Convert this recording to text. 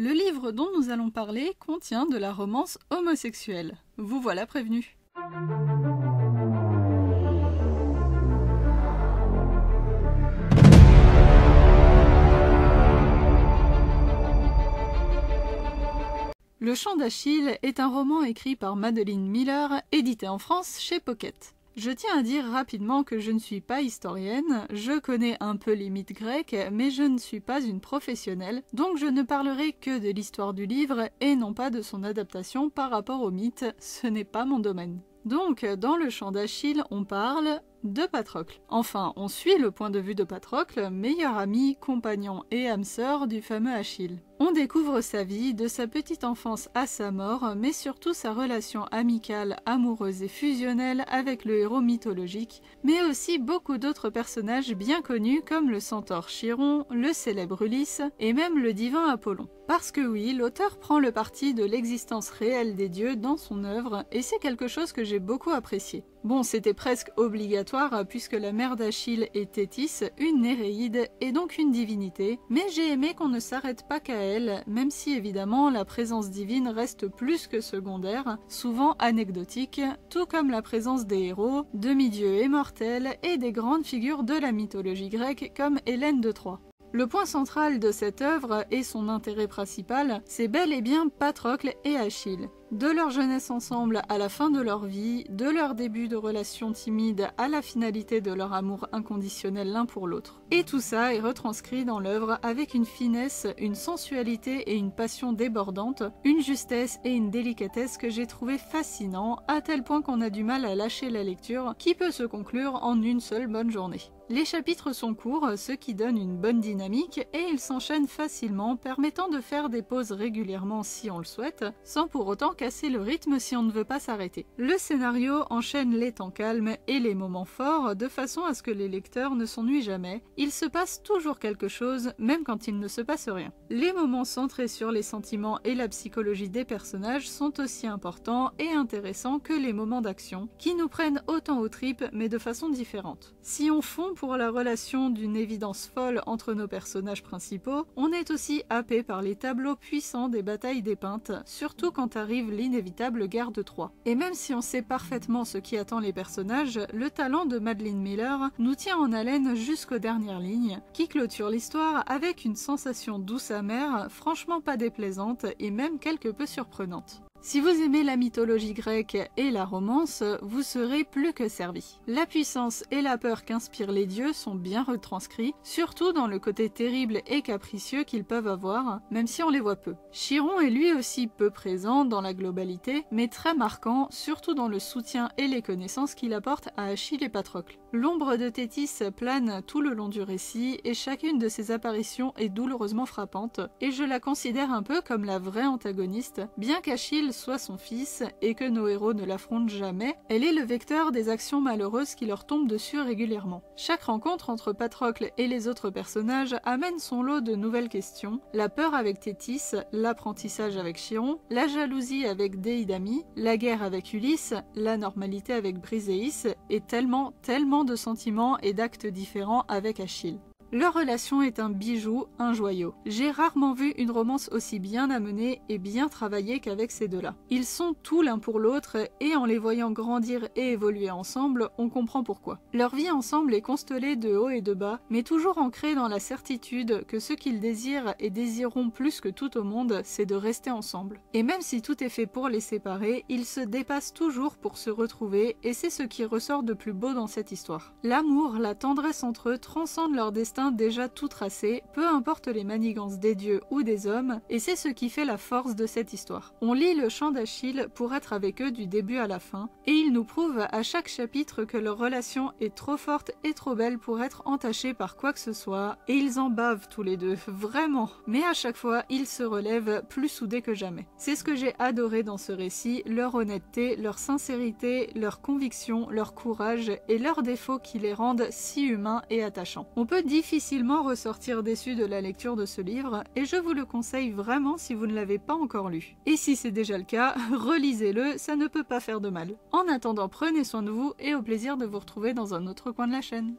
Le livre dont nous allons parler contient de la romance homosexuelle. Vous voilà prévenu. Le Chant d'Achille est un roman écrit par Madeline Miller, édité en France chez Pocket. Je tiens à dire rapidement que je ne suis pas historienne, je connais un peu les mythes grecs, mais je ne suis pas une professionnelle, donc je ne parlerai que de l'histoire du livre et non pas de son adaptation par rapport aux mythes, ce n'est pas mon domaine. Donc, dans le Chant d'Achille, on parle de Patrocle. Enfin, on suit le point de vue de Patrocle, meilleur ami, compagnon et âme sœur du fameux Achille. On découvre sa vie, de sa petite enfance à sa mort, mais surtout sa relation amicale, amoureuse et fusionnelle avec le héros mythologique, mais aussi beaucoup d'autres personnages bien connus comme le centaure Chiron, le célèbre Ulysse et même le divin Apollon. Parce que oui, l'auteur prend le parti de l'existence réelle des dieux dans son œuvre, et c'est quelque chose que j'ai beaucoup apprécié. Bon, c'était presque obligatoire puisque la mère d'Achille est Thétis, une Néréide et donc une divinité, mais j'ai aimé qu'on ne s'arrête pas qu'à elle, même si évidemment la présence divine reste plus que secondaire, souvent anecdotique, tout comme la présence des héros, demi-dieux et mortels et des grandes figures de la mythologie grecque comme Hélène de Troie. Le point central de cette œuvre et son intérêt principal, c'est bel et bien Patrocle et Achille. De leur jeunesse ensemble à la fin de leur vie, de leur début de relation timide à la finalité de leur amour inconditionnel l'un pour l'autre. Et tout ça est retranscrit dans l'œuvre avec une finesse, une sensualité et une passion débordante, une justesse et une délicatesse que j'ai trouvé fascinant, à tel point qu'on a du mal à lâcher la lecture, qui peut se conclure en une seule bonne journée. Les chapitres sont courts, ce qui donne une bonne dynamique, et ils s'enchaînent facilement, permettant de faire des pauses régulièrement si on le souhaite, sans pour autant casser le rythme si on ne veut pas s'arrêter. Le scénario enchaîne les temps calmes et les moments forts, de façon à ce que les lecteurs ne s'ennuient jamais. Il se passe toujours quelque chose, même quand il ne se passe rien. Les moments centrés sur les sentiments et la psychologie des personnages sont aussi importants et intéressants que les moments d'action, qui nous prennent autant aux tripes, mais de façon différente. Si on fond pour la relation d'une évidence folle entre nos personnages principaux, on est aussi happé par les tableaux puissants des batailles dépeintes, surtout quand arrive l'inévitable guerre de Troie. Et même si on sait parfaitement ce qui attend les personnages, le talent de Madeline Miller nous tient en haleine jusqu'aux dernières lignes, qui clôturent l'histoire avec une sensation douce amère, franchement pas déplaisante et même quelque peu surprenante. Si vous aimez la mythologie grecque et la romance, vous serez plus que servi. La puissance et la peur qu'inspirent les dieux sont bien retranscrits, surtout dans le côté terrible et capricieux qu'ils peuvent avoir, même si on les voit peu. Chiron est lui aussi peu présent dans la globalité, mais très marquant, surtout dans le soutien et les connaissances qu'il apporte à Achille et Patrocle. L'ombre de Thétis plane tout le long du récit, et chacune de ses apparitions est douloureusement frappante, et je la considère un peu comme la vraie antagoniste, bien qu'Achille soit son fils et que nos héros ne l'affrontent jamais, elle est le vecteur des actions malheureuses qui leur tombent dessus régulièrement. Chaque rencontre entre Patrocle et les autres personnages amène son lot de nouvelles questions, la peur avec Thétis, l'apprentissage avec Chiron, la jalousie avec Déidamie, la guerre avec Ulysse, la normalité avec Briséis, et tellement de sentiments et d'actes différents avec Achille. Leur relation est un bijou, un joyau. J'ai rarement vu une romance aussi bien amenée et bien travaillée qu'avec ces deux-là. Ils sont tout l'un pour l'autre et en les voyant grandir et évoluer ensemble, on comprend pourquoi. Leur vie ensemble est constellée de haut et de bas, mais toujours ancrée dans la certitude que ce qu'ils désirent et désireront plus que tout au monde, c'est de rester ensemble. Et même si tout est fait pour les séparer, ils se dépassent toujours pour se retrouver et c'est ce qui ressort de plus beau dans cette histoire. L'amour, la tendresse entre eux transcendent leur destin déjà tout tracé, peu importe les manigances des dieux ou des hommes, et c'est ce qui fait la force de cette histoire. On lit le Chant d'Achille pour être avec eux du début à la fin, et ils nous prouvent à chaque chapitre que leur relation est trop forte et trop belle pour être entachée par quoi que ce soit, et ils en bavent tous les deux, vraiment. Mais à chaque fois, ils se relèvent plus soudés que jamais. C'est ce que j'ai adoré dans ce récit, leur honnêteté, leur sincérité, leur conviction, leur courage et leurs défauts qui les rendent si humains et attachants. On peut difficilement ressortir déçu de la lecture de ce livre, et je vous le conseille vraiment si vous ne l'avez pas encore lu. Et si c'est déjà le cas, relisez-le, ça ne peut pas faire de mal. En attendant, prenez soin de vous et au plaisir de vous retrouver dans un autre coin de la chaîne.